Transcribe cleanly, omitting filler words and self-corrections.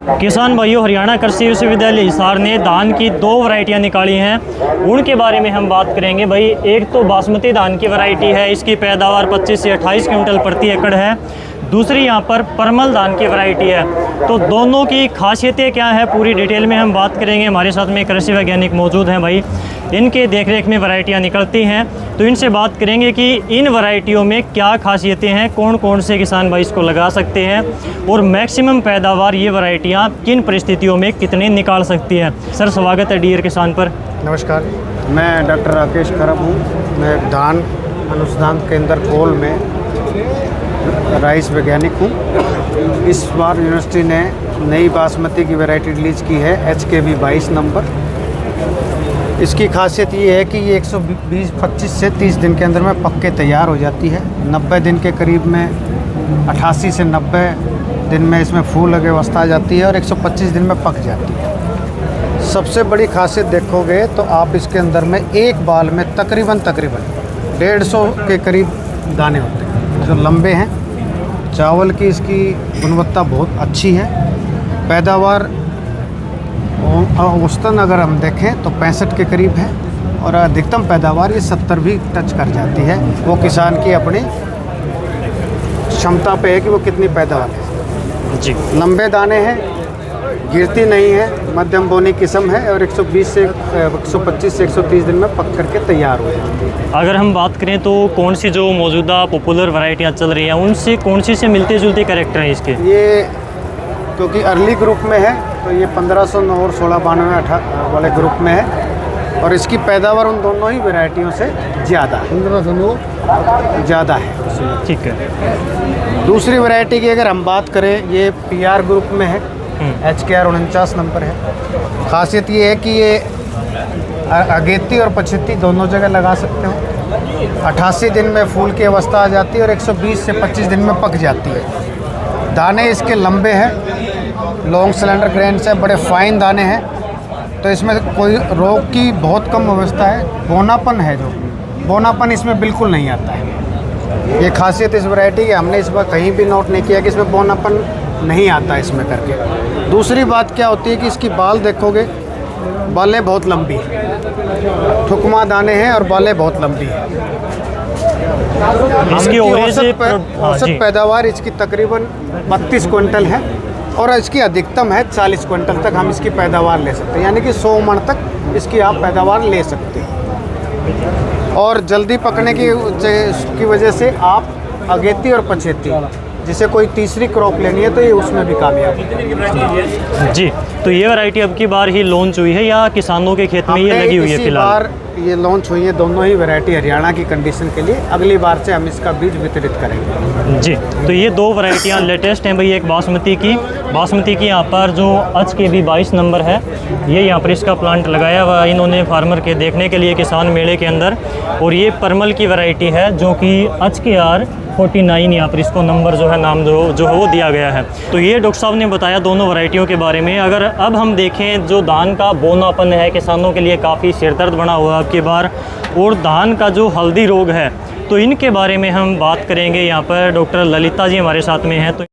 किसान भाइयों, हरियाणा कृषि विश्वविद्यालय हिसार ने धान की 2 वैरायटियाँ निकाली हैं। उनके बारे में हम बात करेंगे। भाई, एक तो बासमती धान की वैरायटी है, इसकी पैदावार 25 से 28 क्विंटल प्रति एकड़ है। दूसरी यहाँ पर परमल धान की वैरायटी है। तो दोनों की खासियतें क्या है, पूरी डिटेल में हम बात करेंगे। हमारे साथ में कृषि वैज्ञानिक मौजूद हैं। भाई, इनके देखरेख में वैरायटियाँ निकलती हैं, तो इनसे बात करेंगे कि इन वैरायटियों में क्या खासियतें हैं, कौन कौन से किसान भाई इसको लगा सकते हैं और मैक्सिमम पैदावार ये वैरायटियाँ किन परिस्थितियों में कितनी निकाल सकती हैं। सर, स्वागत है डीयर किसान पर। नमस्कार, मैं डॉक्टर राकेश खरब हूँ। मैं धान अनुसंधान केंद्र कोल में राइस वैज्ञानिक हूँ। इस बार यूनिवर्सिटी ने नई बासमती की वैरायटी रिलीज की है, HKB 22 नंबर। इसकी खासियत ये है कि ये 120-25 से 30 दिन के अंदर में पक के तैयार हो जाती है। 90 दिन के करीब में 88 से 90 दिन में इसमें फूल लगे अवस्था आ जाती है और 125 दिन में पक जाती है। सबसे बड़ी खासियत देखोगे तो आप इसके अंदर में एक बाल में तकरीबन 150 के करीब दाने होते हैं, जो लंबे हैं। चावल की इसकी गुणवत्ता बहुत अच्छी है। पैदावार औसतन अगर हम देखें तो 65 के करीब है और अधिकतम पैदावार ये 70 भी टच कर जाती है। वो किसान की अपनी क्षमता पे है कि वो कितनी पैदावार है। जी, लंबे दाने हैं, गिरती नहीं है, मध्यम बोनी किस्म है और 120 से 125 से 130 दिन में पक करके तैयार हो जाती है। अगर हम बात करें तो कौन सी जो मौजूदा पॉपुलर वैरायटियाँ चल रही हैं, उनसे कौन सी से मिलते जुलते कैरेक्टर हैं इसके? ये क्योंकि अर्ली ग्रुप में है तो ये 1509 और 1692 वाले ग्रुप में है और इसकी पैदावार उन दोनों ही वैरायटियों से ज़्यादा है, 1509 ज़्यादा है। ठीक है। दूसरी वैरायटी की अगर हम बात करें, ये PR ग्रुप में है, HKR 49 नंबर है। खासियत ये है कि ये अगेती और पछेती दोनों जगह लगा सकते हो। 88 दिन में फूल की अवस्था आ जाती है और 120 से 25 दिन में पक जाती है। दाने इसके लंबे हैं, लॉन्ग सिलेंडर ग्रेन्स है, बड़े फाइन दाने हैं। तो इसमें कोई रोग की बहुत कम अवस्था है। बोनापन है, जो बोनापन इसमें बिल्कुल नहीं आता है। ये खासियत इस वैरायटी की हमने इस बार कहीं भी नोट नहीं किया कि इसमें बोनापन नहीं आता इसमें करके। दूसरी बात क्या होती है कि इसकी बाल देखोगे, बालें बहुत लंबी हैं, ठुकमा दाने हैं और बालें बहुत लंबी हैं। इसकी औसत पैदावार इसकी तकरीबन 32 क्विंटल है और इसकी अधिकतम है 40 क्विंटल तक हम इसकी पैदावार ले सकते हैं, यानी कि 100 मन तक इसकी आप पैदावार ले सकते हैं। और जल्दी पकने की वजह से आप अगेती और पछेती, जिसे कोई तीसरी क्रॉप लेनी है तो ये उसमें भी कामयाब है। जी, तो ये वैरायटी अब की बार ही लॉन्च हुई है या किसानों के खेत में ये लगी हुई है फिलहाल? ये लॉन्च हुई है दोनों ही वैरायटी हरियाणा की कंडीशन के लिए। अगली बार से हम इसका बीज वितरित करेंगे। जी, तो ये 2 वैरायटियाँ लेटेस्ट हैं भाई। एक बासमती की यहाँ पर जो HKB 22 नंबर है, ये यहाँ पर इसका प्लांट लगाया हुआ इन्होंने फार्मर के देखने के लिए किसान मेले के अंदर। और ये परमल की वैरायटी है जो कि HKR 49 यहाँ पर इसको नंबर जो है, नाम जो है वो दिया गया है। तो ये डॉक्टर साहब ने बताया दोनों वैरायटियों के बारे में। अगर अब हम देखें, जो धान का बोनापन है, किसानों के लिए काफ़ी सिरदर्द बना हुआ अब की बार, और धान का जो हल्दी रोग है, तो इनके बारे में हम बात करेंगे। यहाँ पर डॉक्टर ललिता जी हमारे साथ में हैं। तो